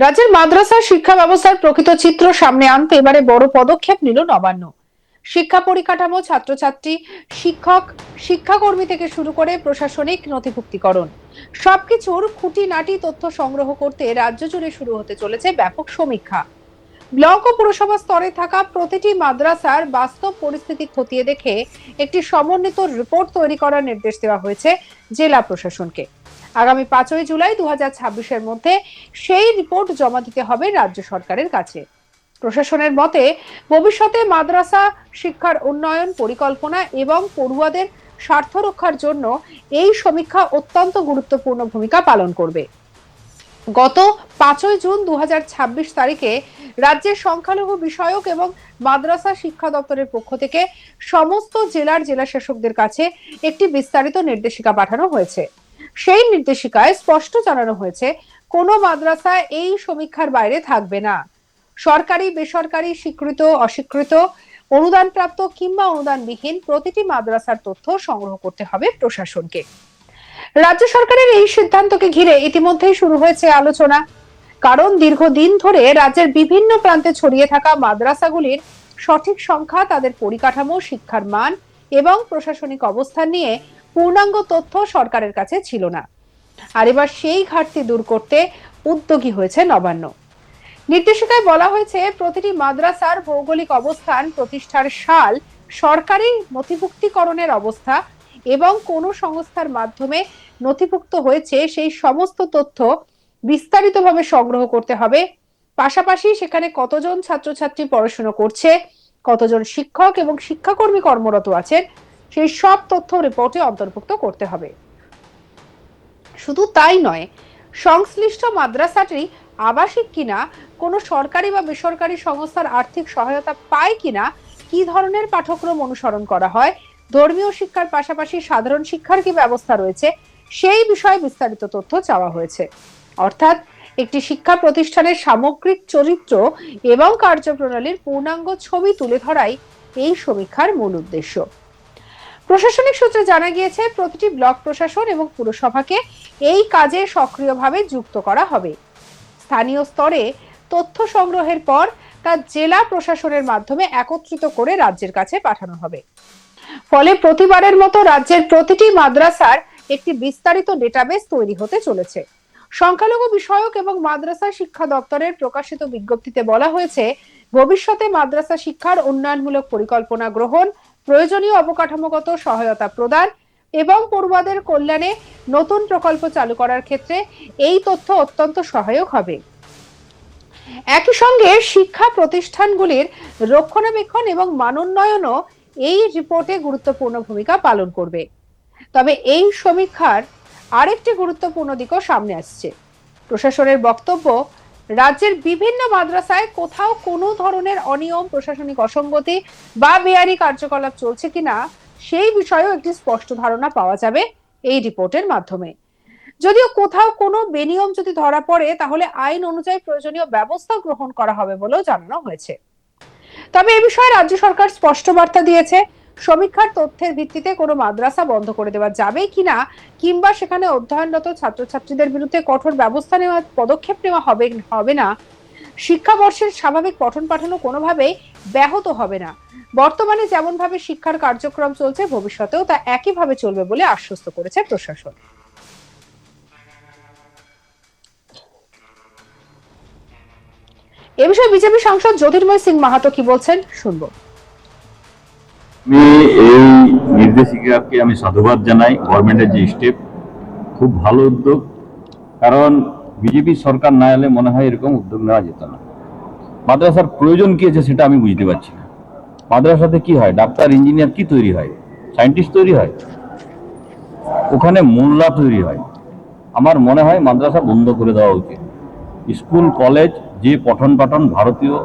রাজ্যের মাদ্রাসা শিক্ষা ব্যবস্থার প্রকৃত চিত্র সামনে আনতে এবারে বড় পদক্ষেপ নিল নবান্ন। শিক্ষা পরিকাঠামো, ছাত্রছাত্রী, শিক্ষক, শিক্ষাকর্মী থেকে শুরু করে প্রশাসনিক নথিভুক্তিকরণ সবকিছুর খুঁটিনাটি তথ্য সংগ্রহ করতে রাজ্য জুড়ে শুরু হতে চলেছে ব্যাপক সমীক্ষা। ব্লক ও পুরসভা স্তরে থাকা প্রতিটি মাদ্রাসার বাস্তব পরিস্থিতি খতিয়ে দেখে একটি সমন্বিত রিপোর্ট তৈরি করার নির্দেশ দেওয়া হয়েছে জেলা প্রশাসনকে। আগামী 5ই জুলাই 2026-এর মধ্যে সেই রিপোর্ট জমা দিতে হবে রাজ্য সরকারের কাছে। প্রশাসনের মতে ভবিষ্যতে মাদ্রাসা শিক্ষার উন্নয়ন, পরিকল্পনা এবং পড়ুয়াদের স্বার্থ রক্ষার জন্য এই সমীক্ষা অত্যন্ত গুরুত্বপূর্ণ ভূমিকা পালন করবে। গত 5ই জুন 2026 তারিখে রাজ্যের সংখ্যালঘু বিষয়ক এবং মাদ্রাসা শিক্ষা দপ্তরের পক্ষ থেকে সমস্ত জেলার জেলাশাসকদের কাছে একটি বিস্তারিত নির্দেশিকা পাঠানো হয়েছে। সেই নির্দেশিকায় স্পষ্ট জানানো হয়েছে, কোনো মাদ্রাসা এই সমীক্ষার বাইরে থাকবে না। সরকারি, বেসরকারি, স্বীকৃত, অস্বীকৃত, অনুদানপ্রাপ্ত কিংবা অনুদানবিহীন প্রতিটি মাদ্রাসার তথ্য সংগ্রহ করতে হবে প্রশাসনকে। রাজ্য সরকারের এই সিদ্ধান্তকে ঘিরে ইতিমধ্যেই শুরু হয়েছে আলোচনা। কারণ দীর্ঘদিন ধরে রাজ্যের বিভিন্ন প্রান্তে ছড়িয়ে থাকা মাদ্রাসাগুলির সঠিক সংখ্যা, তাদের পরিকাঠামো, শিক্ষার মান এবং প্রশাসনিক অবস্থান নিয়ে পূর্ণাঙ্গ তথ্য সরকারের কাছে ছিল না। আর এবার সেই ঘাটতি দূর করতে উদ্যোগী হয়েছে নবান্ন। নির্দেশিকায় বলা হয়েছে, প্রতিটি মাদ্রাসার ভৌগোলিক অবস্থান, প্রতিষ্ঠার সাল, সরকারি নথিভুক্তিকরণের অবস্থা এবং কোন সংস্থার মাধ্যমে নথিভুক্ত হয়েছে সেই সমস্ত তথ্য বিস্তারিতভাবে সংগ্রহ করতে হবে। পাশাপাশি সেখানে কতজন ছাত্রছাত্রী পড়াশোনা করছে, কতজন শিক্ষক এবং শিক্ষাকর্মী কর্মরত আছেন, সেই সব তথ্য রিপোর্টে অন্তর্ভুক্ত করতে হবে। শুধু তাই নয়, সংশ্লিষ্ট মাদ্রাসাটি আবাসিক কিনা, কোনো সরকারি বা বেসরকারি সংস্থার আর্থিক সহায়তা পায় কিনা, কি ধরনের পাঠ্যক্রম অনুসরণ করা হয়, ধর্মীয় শিক্ষার পাশাপাশি সাধারণ শিক্ষার কি ব্যবস্থা রয়েছে, সেই বিষয়ে বিস্তারিত তথ্য চাওয়া হয়েছে। অর্থাৎ একটি শিক্ষা প্রতিষ্ঠানের সামগ্রিক চরিত্র এবং কার্যপ্রণালীর পূর্ণাঙ্গ ছবি তুলে ধরাই এই সমীক্ষার মূল উদ্দেশ্য। প্রশাসনিক সূত্রে জানা গিয়েছে, প্রতিটি ব্লক প্রশাসন এবং পুরসভাকে এই কাজে সক্রিয়ভাবে যুক্ত করা হবে। স্থানীয় স্তরে তথ্য সংগ্রহের পর তা জেলা প্রশাসনের মাধ্যমে একত্রিত করে রাজ্যের কাছে পাঠানো হবে। ফলে প্রতিবারের মতো রাজ্যের প্রতিটি মাদ্রাসার একটি বিস্তারিত ডেটাবেস তৈরি হতে চলেছে। সংখ্যালঘু বিষয়ক এবং মাদ্রাসা শিক্ষা দপ্তরের প্রকাশিত বিজ্ঞপ্তিতে বলা হয়েছে, ভবিষ্যতে মাদ্রাসা শিক্ষার উন্নয়নমূলক পরিকল্পনা গ্রহণ, প্রয়োজনীয় অবকাঠামোগত সহায়তা প্রদান এবং পড়ুয়াদের কল্যাণে নতুন প্রকল্প চালু করার ক্ষেত্রে এই তথ্য অত্যন্ত সহায়ক হবে। একই সঙ্গে শিক্ষা প্রতিষ্ঠানগুলির রক্ষণাবেক্ষণ এবং মানোন্নয়নও এই রিপোর্টে গুরুত্বপূর্ণ ভূমিকা পালন করবে। তবে এই সমীক্ষার আরেকটি গুরুত্বপূর্ণ দিকও সামনে আসছে। প্রশাসনের বক্তব্য, রাজ্যের বিভিন্ন মাদ্রাসায় কোথাও কোনো ধরনের অনিয়ম, প্রশাসনিক অসঙ্গতি বা বেআইনি কার্যকলাপ চলছে কিনা সেই বিষয়েও একটি স্পষ্ট ধারণা পাওয়া যাবে এই রিপোর্টের মাধ্যমে। যদিও কোথাও কোনো বেনিয়ম যদি ধরা পড়ে, তাহলে আইন অনুযায়ী প্রয়োজনীয় ব্যবস্থা গ্রহণ করা হবে বলেও জানানো হয়েছে। তবে এ বিষয়ে রাজ্য সরকার স্পষ্ট বার্তা দিয়েছে, সমীক্ষার তথ্যের ভিত্তিতে কোনো মাদ্রাসা বন্ধ করে দেওয়া যাবে কিনা কিংবা সেখানে অধ্যয়নরত ছাত্রছাত্রীদের বিরুদ্ধে কঠোর ব্যবস্থা নেওয়া, পদক্ষেপ নেওয়া হবে না। শিক্ষাবর্ষের স্বাভাবিক পঠন পাঠনও কোনোভাবেই ব্যাহত হবে না। বর্তমানে যেমন ভাবে শিক্ষার কার্যক্রম চলছে, ভবিষ্যতেও তা একইভাবে চলবে বলে আশ্বস্ত করেছে প্রশাসন। এ বিষয়ে বিজেপি সাংসদ জ্যোতির্ময় সিং মাহাতো কি বলছেন, শুনবো। আমি এই নির্দেশিকাকে আমি সাধুবাদ জানাই। গভর্নমেন্টের যে স্টেপ, খুব ভালো উদ্যোগ। কারণ বিজেপি সরকার না এলে মনে হয় এরকম উদ্যোগ নেওয়া যেত না। মাদ্রাসার প্রয়োজন কি আছে সেটা আমি বুঝতে পারছি না। মাদ্রাসাতে কি হয়? ডাক্তার, ইঞ্জিনিয়ার কি তৈরি হয়? সায়েন্টিস্ট তৈরি হয়, ওখানে মোল্লা তৈরি হয়। আমার মনে হয় মাদ্রাসা বন্ধ করে দেওয়া উচিত। স্কুল, কলেজ, যে পঠন পাঠন ভারতীয়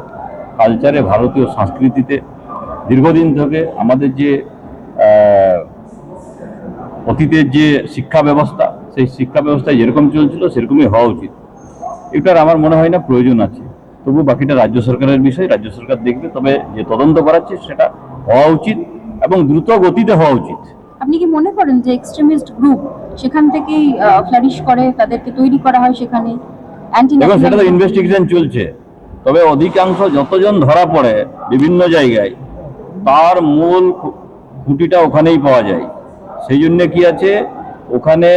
কালচারে, ভারতীয় সংস্কৃতিতে দীর্ঘদিন থেকে আমাদের যে অতীতের যে শিক্ষা ব্যবস্থা, সেই শিক্ষা ব্যবস্থা যেরকম চলছিল সেরকমই হওয়া উচিত। এটার আমার মনে হয় না প্রয়োজন আছে। তবু বাকিটা রাজ্য সরকারের বিষয়, রাজ্য সরকার দেখবে। তবে যে তদন্ত করাচ্ছে সেটা হওয়া উচিত এবং দ্রুত গতিতে হওয়া উচিত। আপনি কি মনে করেন যে এক্সট্রিমিস্ট গ্রুপ সেখান থেকেই ফ্লারিশ করে, তাদেরকে তৈরি করা হয় সেখানে? দেখুন সেটা তো ইনভেস্টিগেশন চলছে, তবে অধিকাংশ যতজন ধরা পড়ে বিভিন্ন জায়গায় তার মূল খুঁটিটা ওখানেই পাওয়া যায়। সেই জন্য কি আছে ওখানে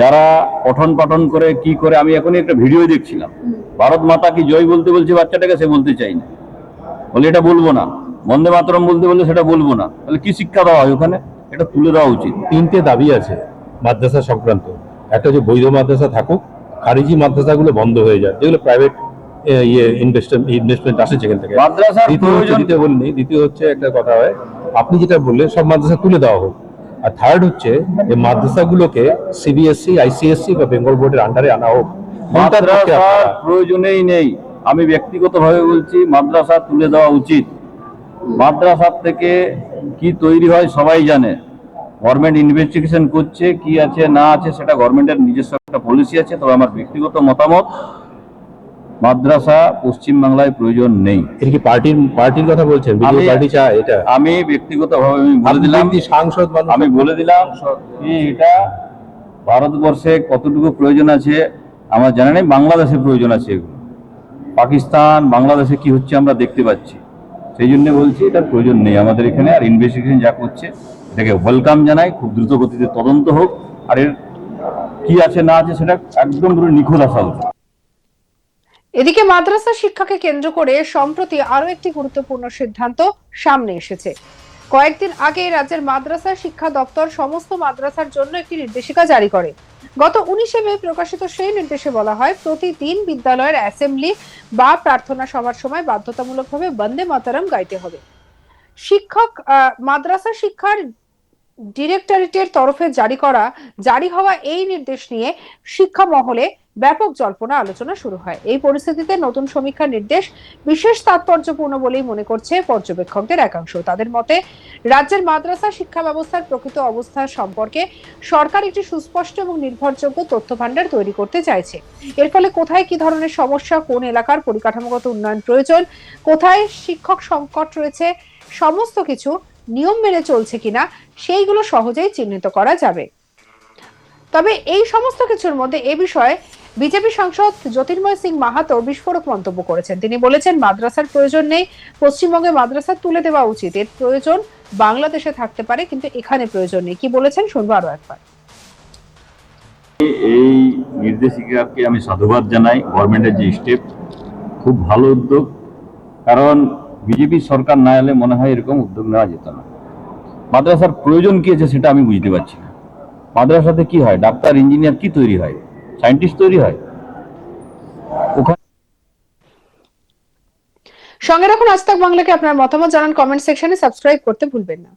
যারা পঠন পাঠন করে কি করে, আমি এখনই একটা ভিডিও দেখছিলাম, ভারত মাতা কি জয় বলতে বলছে বাচ্চাটাকে, সে বলতে চাই না, বলে এটা বলবো না, বন্দে মাতরম বলতে বললে সেটা বলবো না, তাহলে কি শিক্ষা দেওয়া হয় ওখানে? এটা তুলে দেওয়া উচিত। তিনটে দাবি আছে মাদ্রাসা সংক্রান্ত। একটা হচ্ছে বৈধ মাদ্রাসা থাকুক, খারিজি মাদ্রাসাগুলো বন্ধ হয়ে যায়, যেগুলো প্রাইভেট ইনভেস্টমেন্ট আসে সেখান থেকে। মাদ্রাসার প্রয়োজন বলিনি। দ্বিতীয় হচ্ছে একটা কথা হয়, আপনি যেটা বললেন সব মাদ্রাসা তুলে দেওয়া হোক। আর থার্ড হচ্ছে এই মাদ্রাসাগুলোকে সিবিএসসি, আইসিএসসি বা বেঙ্গল বোর্ডের আন্ডারে আনা হোক। মাদ্রাসার প্রয়োজনেই নেই, আমি ব্যক্তিগতভাবে বলছি মাদ্রাসা তুলে দেওয়া উচিত। মাদ্রাসার থেকে কি তৈরি হয় সবাই জানে, গভর্নমেন্ট ইনভেস্টিগেশন করছে, কি আছে না আছে সেটা গভর্নমেন্টের নিজস্ব একটা পলিসি আছে। তবে আমার ব্যক্তিগত মতামত, মাদ্রাসা পশ্চিমবাংলায় প্রয়োজন নেই। এটা কি পার্টির কথা বলছেন? বিজেপি পার্টি চায় এটা? আমি ব্যক্তিগতভাবে বলে দিলাম, সাংসদ আমি বলে দিলাম কি এটা ভারতবর্ষে কতটুকু প্রয়োজন আছে আমার জানা নেই, বাংলাদেশে প্রয়োজন আছে এগুলো। পাকিস্তান, বাংলাদেশে কি হচ্ছে আমরা দেখতে পাচ্ছি, সেই জন্য বলছি এটার প্রয়োজন নেই আমাদের এখানে। আর ইনভেস্টিগেশন যা করছে এটাকে ওয়েলকাম জানাই, খুব দ্রুত গতিতে তদন্ত হোক, আর এর কি আছে না আছে সেটা একদম পুরো নিখুঁত আসা উচিত। এদিকে মাদ্রাসা শিক্ষাকে কেন্দ্র করে সম্প্রতি আরো একটি গুরুত্বপূর্ণ সিদ্ধান্ত সামনে এসেছে। কয়েকদিন আগে রাজ্যের মাদ্রাসা শিক্ষা দপ্তর সমস্ত মাদ্রাসার জন্য একটি নির্দেশিকা জারি করে। গত 19শে মে প্রকাশিত সেই নির্দেশে বলা হয়, প্রতিদিন বিদ্যালয়ের অ্যাসেম্বলি বা প্রার্থনা সভার সময় বাধ্যতামূলকভাবে বন্দে মাতরম গাইতে হবে। মাদ্রাসা শিক্ষার ডিরেক্টরেটের তরফে জারি হওয়া এই নির্দেশ নিয়ে শিক্ষা মহলে ব্যাপক জল্পনা আলোচনা শুরু হয়। এই পরিস্থিতিতে নতুন সমীক্ষার নির্দেশ বিশেষ তাৎপর্যপূর্ণ বলেই মনে করছে পর্যবেক্ষকদের একাংশ। তাদের মতে রাজ্যের মাদ্রাসা শিক্ষা ব্যবস্থার প্রকৃত অবস্থা সম্পর্কে সরকার একটি সুস্পষ্ট এবং নির্ভরযোগ্য তথ্য ভান্ডার তৈরি করতে চাইছে। এর ফলে কোথায় কি ধরনের সমস্যা, কোন এলাকার পরিকাঠামোগত উন্নয়ন প্রয়োজন, কোথায় শিক্ষক সংকট রয়েছে, সমস্ত কিছু নিয়ম মেনে চলছে কিনা সেইগুলো সহজেই চিহ্নিত করা যাবে। তবে এই সমস্ত কিছুর মধ্যে এ বিষয়ে বিজেপি সাংসদ জ্যোতির্ময় সিং মাহাতো বিস্ফোরক মন্তব্য করেছেন। তিনি বলেছেন, মাদ্রাসার প্রয়োজন নেই, পশ্চিমবঙ্গে মাদ্রাসা তুলে দেওয়া উচিত। এর প্রয়োজন বাংলাদেশে থাকতে পারে, কিন্তু এখানে প্রয়োজন নেই। কি বলেছেন শুনবো আরো একবার। এই নির্দেশিকাকে আমি সাধুবাদ জানাই, গভর্নমেন্টের যে স্টেপ খুব ভালো উদ্যোগ। কারণ বিজেপি সরকার না এলে মনে হয় এরকম উদ্যোগ নেওয়া যেত না। মাদ্রাসার প্রয়োজন কি আছে সেটা আমি বুঝতে পারছি না। মাদ্রাসাতে কি হয়, ডাক্তার, ইঞ্জিনিয়ার কি তৈরি হয়, সায়েন্টিস্ট তৈরি হয় ওখানে। সঙ্গে রাখুন আজ তাক বাংলাকে। আপনার মতামত জানান কমেন্ট সেকশনে, সাবস্ক্রাইব করতে ভুলবেন না।